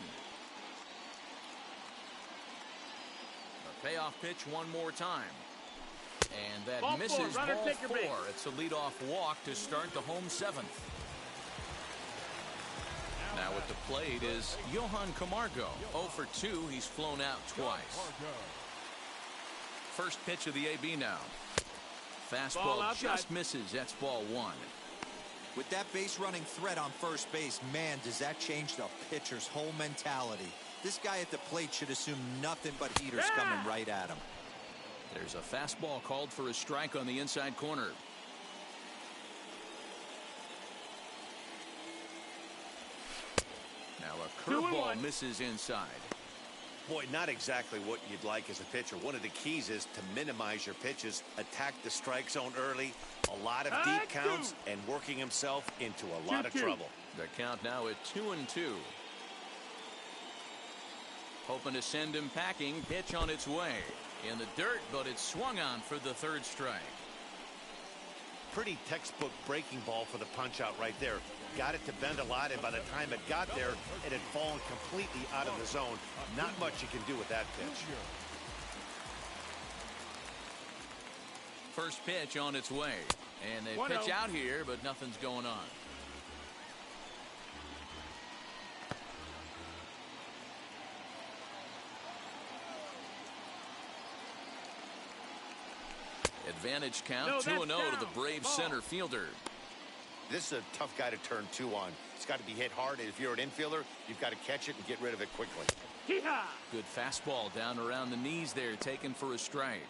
Payoff pitch one more time. And that Ball misses four. Runner, ball take your 4. base. It's a leadoff walk to start the home 7th. Now at the plate is Johan Camargo. 0 for 2. He's flown out twice. First pitch of the AB now. Fastball just misses. That's ball 1. With that base running threat on first base, man, does that change the pitcher's whole mentality. This guy at the plate should assume nothing but heaters coming right at him. There's a fastball called for a strike on the inside corner. Now a curveball misses inside. Boy, not exactly what you'd like as a pitcher. One of the keys is to minimize your pitches, attack the strike zone early, a lot of deep counts, and working himself into a lot of trouble. The count now at 2-2. Hoping to send him packing. Pitch on its way. In the dirt, but it's swung on for the 3rd strike. Pretty textbook breaking ball for the punch out right there. Got it to bend a lot, and by the time it got there, it had fallen completely out of the zone. Not much you can do with that pitch. First pitch on its way. And they pitch out here, but nothing's going on. Advantage count 2-0 to the Braves center fielder. This is a tough guy to turn 2 on. It's got to be hit hard. If you're an infielder, you've got to catch it and get rid of it quickly. Good fastball down around the knees there, taken for a strike.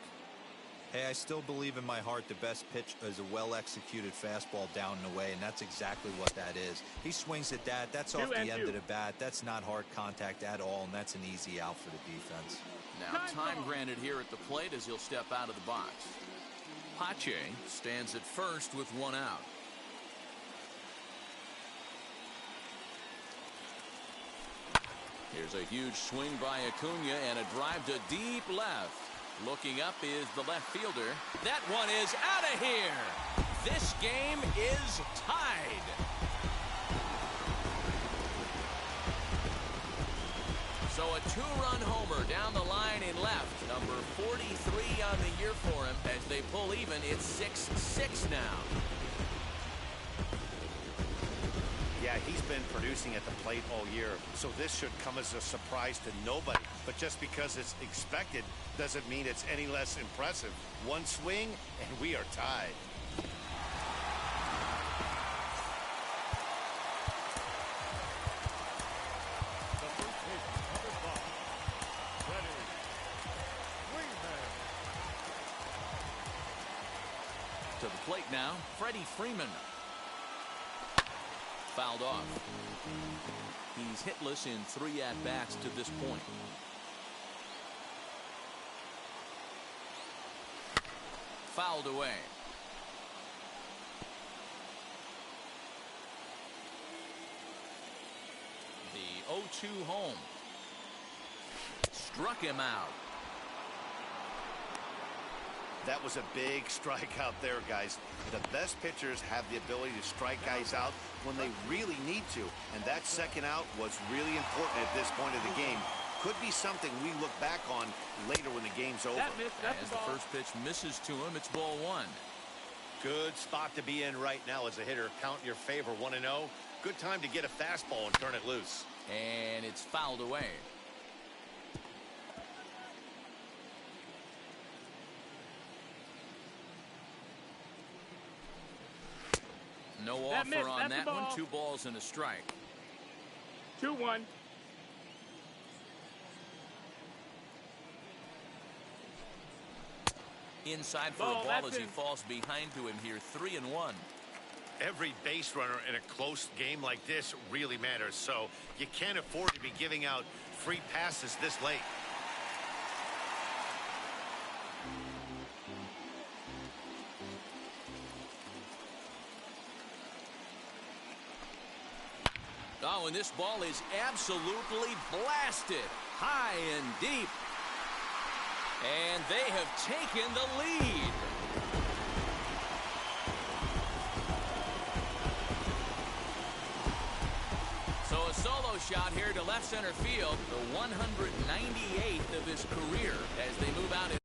Hey, I still believe in my heart the best pitch is a well-executed fastball down and away, and that's exactly what that is. He swings at that. That's off the end of the bat. That's not hard contact at all, and that's an easy out for the defense. Now time granted here at the plate as he'll step out of the box. Pache stands at first with 1 out. Here's a huge swing by Acuna and a drive to deep left. Looking up is the left fielder. That one is out of here. This game is tied. So a 2-run homer down the line in left. Number 43 on the year for him. As they pull even, it's 6-6 now. Yeah, he's been producing at the plate all year, so this should come as a surprise to nobody. But just because it's expected doesn't mean it's any less impressive. One swing, and we are tied. To the plate now, Freddie Freeman. Fouled off. He's hitless in 3 at-bats to this point. Fouled away. The 0-2 home. Struck him out. That was a big strikeout there, guys. The best pitchers have the ability to strike guys out when they really need to. And that second out was really important at this point of the game. Could be something we look back on later when the game's over. As the first pitch misses to him, it's ball 1. Good spot to be in right now as a hitter. Count in your favor, 1-0. Good time to get a fastball and turn it loose. And it's fouled away. No offer on that one. 2 balls and a strike. 2-1. Inside for a ball as he falls behind to him here. 3-1. Every base runner in a close game like this really matters, so you can't afford to be giving out free passes this late. Oh, and this ball is absolutely blasted high and deep. And they have taken the lead. So a solo shot here to left center field, the 198th of his career as they move out in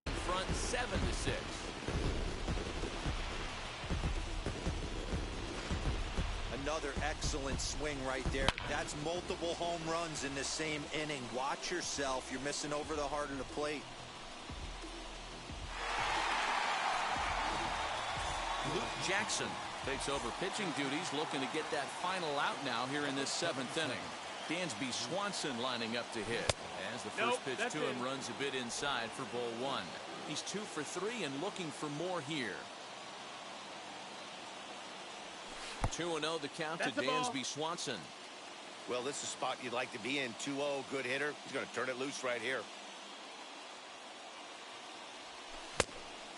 front 7-6. Another excellent swing right there. That's multiple home runs in the same inning. Watch yourself. You're missing over the heart of the plate. Luke Jackson takes over pitching duties, looking to get that final out now here in this 7th inning. Dansby Swanson lining up to hit as the first pitch to him runs a bit inside for ball 1. He's 2 for 3 and looking for more here. 2-0 the count to Dansby Swanson. Well, this is a spot you'd like to be in. 2-0, good hitter. He's going to turn it loose right here.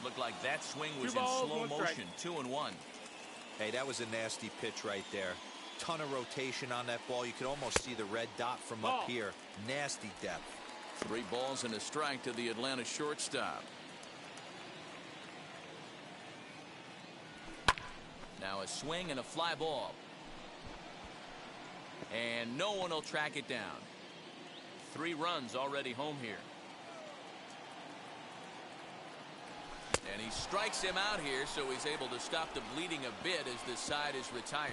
Looked like that swing was in slow motion. 2-1. Hey, that was a nasty pitch right there. Ton of rotation on that ball. You could almost see the red dot from up here. Nasty depth. 3 balls and a strike to the Atlanta shortstop. Now a swing and a fly ball. And no one will track it down. 3 runs already home here. And he strikes him out here, so he's able to stop the bleeding a bit as this side is retired.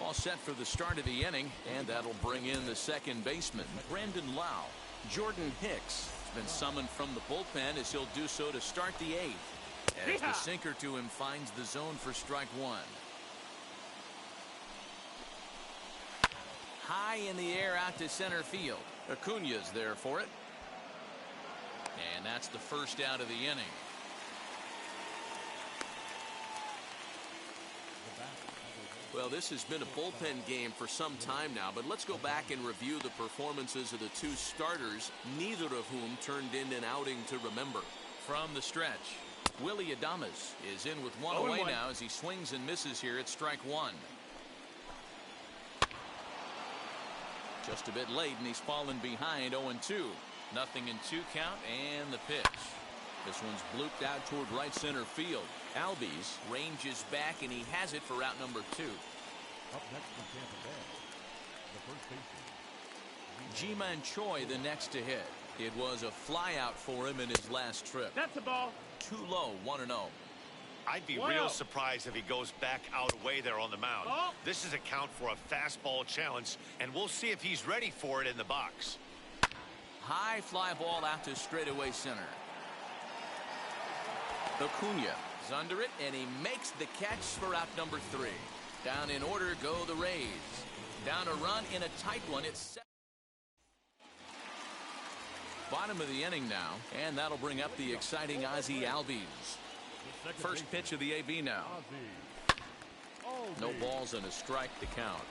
All set for the start of the inning, and that'll bring in the second baseman, Brandon Lau. Jordan Hicks has been summoned from the bullpen as he'll do so to start the 8th. As the sinker to him finds the zone for strike 1. High in the air out to center field. Acuna's there for it. And that's the first out of the inning. Well, this has been a bullpen game for some time now, but let's go back and review the performances of the 2 starters, neither of whom turned in an outing to remember. From the stretch, Willy Adames is in with 1 away now as he swings and misses here at strike 1. Just a bit late, and he's fallen behind 0-2. Nothing in 2 count, and the pitch. This one's blooped out toward right center field. Albies ranges back, and he has it for route number 2. Up next from Tampa Bay, the first baseman. Ji-Man Choi the next to hit. It was a fly out for him in his last trip. That's a ball. Too low, 1-0. I'd be real surprised if he goes back out away there on the mound. This is a count for a fastball challenge, and we'll see if he's ready for it in the box. High fly ball out to straightaway center. Acuna is under it, and he makes the catch for out number 3. Down in order go the Rays. Down a run in a tight one. It's bottom of the inning now, and that'll bring up the exciting Ozzie Albies. First pitch of the AB now. No balls and a strike to count.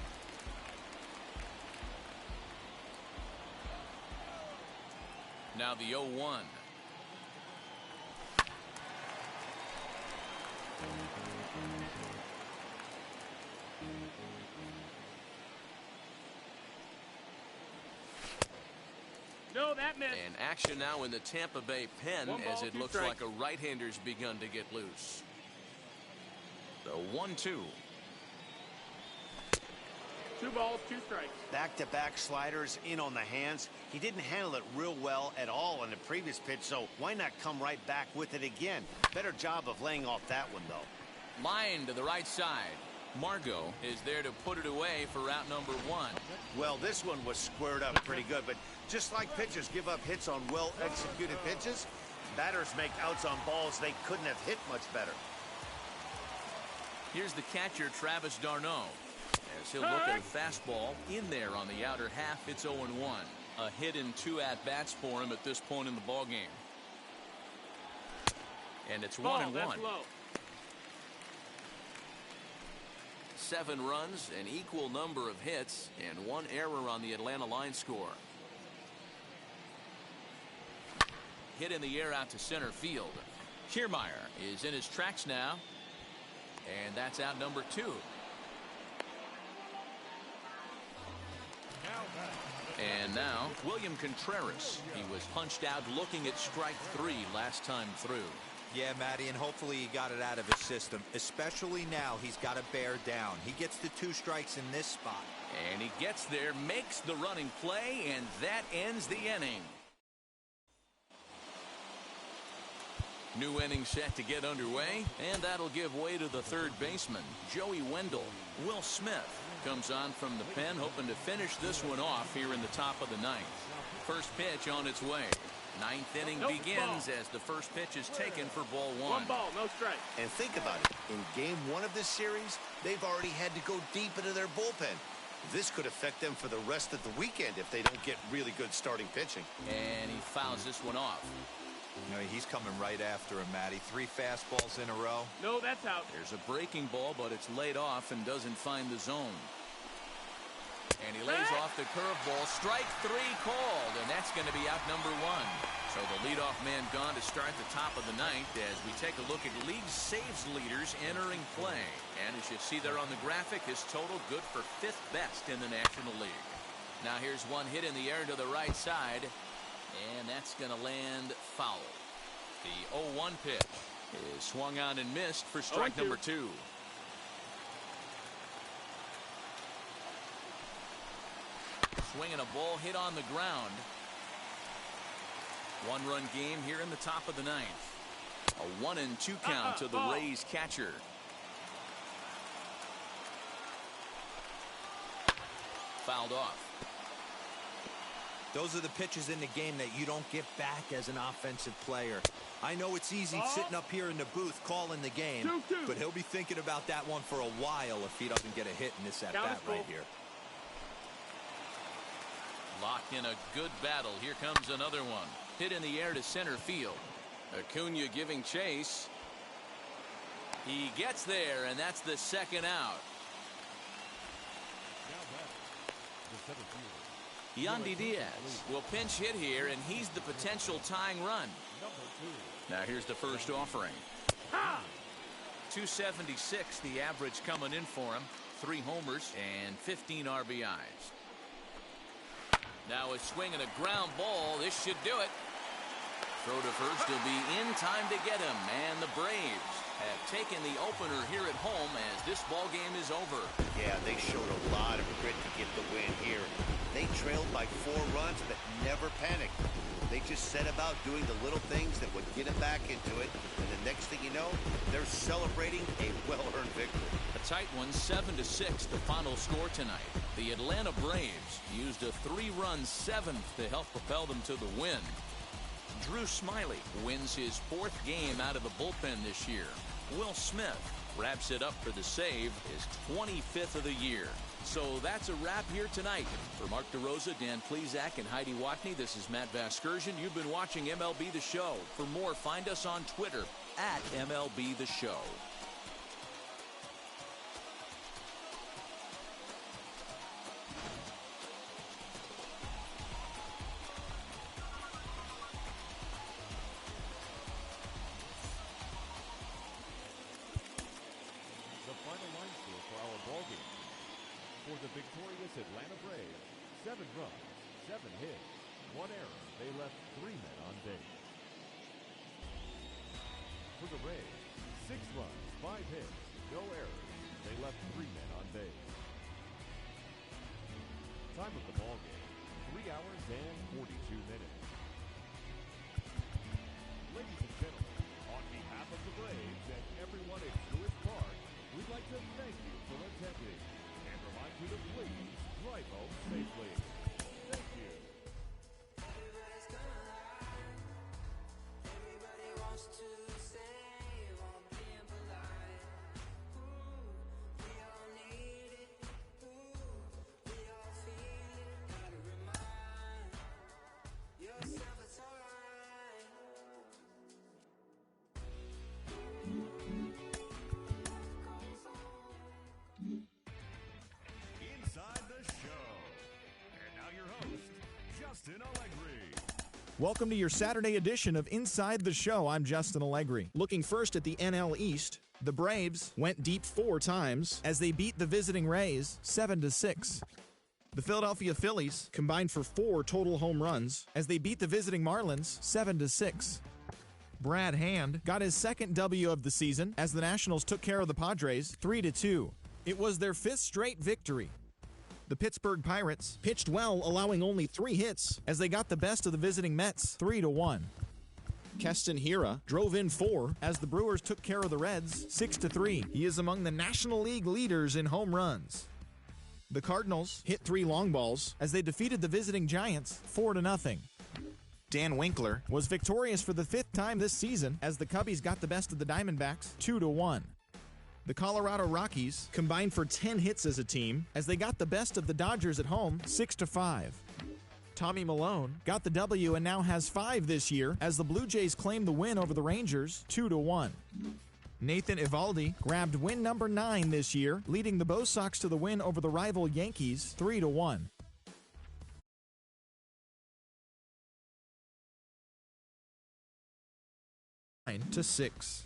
Now the 0-1. No, that missed. And action now in the Tampa Bay pen as it looks like a right-hander's begun to get loose. The 1-2. 2 balls, 2 strikes. Back-to-back sliders in on the hands. He didn't handle it real well at all in the previous pitch, so why not come right back with it again? Better job of laying off that one, though. Line to the right side. Margot is there to put it away for route number 1. Well, this one was squared up pretty good, but just like pitchers give up hits on well-executed pitches, batters make outs on balls they couldn't have hit much better. Here's the catcher, Travis d'Arnaud. As he'll look at a fastball in there on the outer half. It's 0-1. A hit in 2 at-bats for him at this point in the ballgame. And it's 1-1. 7 runs, an equal number of hits, and 1 error on the Atlanta line score. Hit in the air out to center field. Kiermaier is in his tracks now, and that's out number 2. And now William Contreras. He was punched out looking at strike 3 last time through. Yeah, Matty, and hopefully he got it out of his system. Especially now, he's got to bear down. He gets the 2 strikes in this spot. And he gets there, makes the running play, and that ends the inning. New inning set to get underway, and that'll give way to the third baseman, Joey Wendell. Will Smith comes on from the pen, hoping to finish this one off here in the top of the 9th. First pitch on its way. 9th inning begins as the first pitch is taken for ball 1. 1 ball, no strike. And think about it. In game 1 of this series, they've already had to go deep into their bullpen. This could affect them for the rest of the weekend if they don't get really good starting pitching. And he fouls this one off. You know, he's coming right after him, Matty. 3 fastballs in a row. No, that's out. There's a breaking ball, but it's laid off and doesn't find the zone. And he lays off the curveball. Strike 3 called, and that's going to be out number 1. So the leadoff man gone to start the top of the 9th as we take a look at league saves leaders entering play. And as you see there on the graphic, his total good for 5th best in the National League. Now here's one hit in the air to the right side, and that's going to land foul. The 0-1 pitch is swung on and missed for strike number 2. Swinging a ball hit on the ground. 1-run game here in the top of the 9th. A 1-2 count to the Rays catcher. Fouled off. Those are the pitches in the game that you don't get back as an offensive player. I know it's easy sitting up here in the booth calling the game, but he'll be thinking about that one for a while if he doesn't get a hit in this at-bat right here. Locked in a good battle. Here comes another one. Hit in the air to center field. Acuna giving chase. He gets there, and that's the 2nd out. Yandy Diaz will pinch hit here, and he's the potential tying run. Now here's the first offering. 276 the average coming in for him. 3 homers and 15 RBIs. Now a swing and a ground ball. This should do it. Throw to first will be in time to get him. And the Braves have taken the opener here at home as this ball game is over. Yeah, they showed a lot of grit to get the win here. They trailed by 4 runs but never panicked. They just set about doing the little things that would get them back into it. And the next thing you know, they're celebrating a well-earned victory. A tight one, 7-6, the final score tonight. The Atlanta Braves used a 3-run 7th to help propel them to the win. Drew Smyly wins his 4th game out of the bullpen this year. Will Smith wraps it up for the save, his 25th of the year. So that's a wrap here tonight. For Mark DeRosa, Dan Plesac, and Heidi Watney, this is Matt Vasgersian. You've been watching MLB The Show. For more, find us on Twitter at MLB The Show. For the victorious Atlanta Braves, 7 runs, 7 hits, 1 error. They left 3 men on base. For the Rays, 6 runs, 5 hits, no errors. They left 3 men on base. Time of the ball game, 3 hours and 42 minutes. Ladies and gentlemen, on behalf of the Braves and everyone at Truist Park, we'd like to thank you for attending. Remind you to please drive home safely. Thank you. Everybody's gonna lie. Everybody wants to save on being polite. Ooh, we all need it. Ooh, we all feel it. Gotta remind yourself it's alright. Welcome to your Saturday edition of Inside the Show. I'm Justin Allegri. Looking first at the NL East, the Braves went deep 4 times as they beat the visiting Rays 7-6. The Philadelphia Phillies combined for 4 total home runs as they beat the visiting Marlins 7-6. Brad Hand got his second W of the season as the Nationals took care of the Padres 3-2. It was their 5th straight victory. The Pittsburgh Pirates pitched well, allowing only 3 hits as they got the best of the visiting Mets 3-1. Keston Hiura drove in 4 as the Brewers took care of the Reds 6-3. He is among the National League leaders in home runs. The Cardinals hit 3 long balls as they defeated the visiting Giants 4-0. Dan Winkler was victorious for the 5th time this season as the Cubbies got the best of the Diamondbacks 2-1. The Colorado Rockies combined for 10 hits as a team as they got the best of the Dodgers at home 6-5. Tommy Malone got the W and now has 5 this year as the Blue Jays claimed the win over the Rangers 2-1. Nathan Eovaldi grabbed win number 9 this year, leading the Bo Sox to the win over the rival Yankees 3-1. 9-6.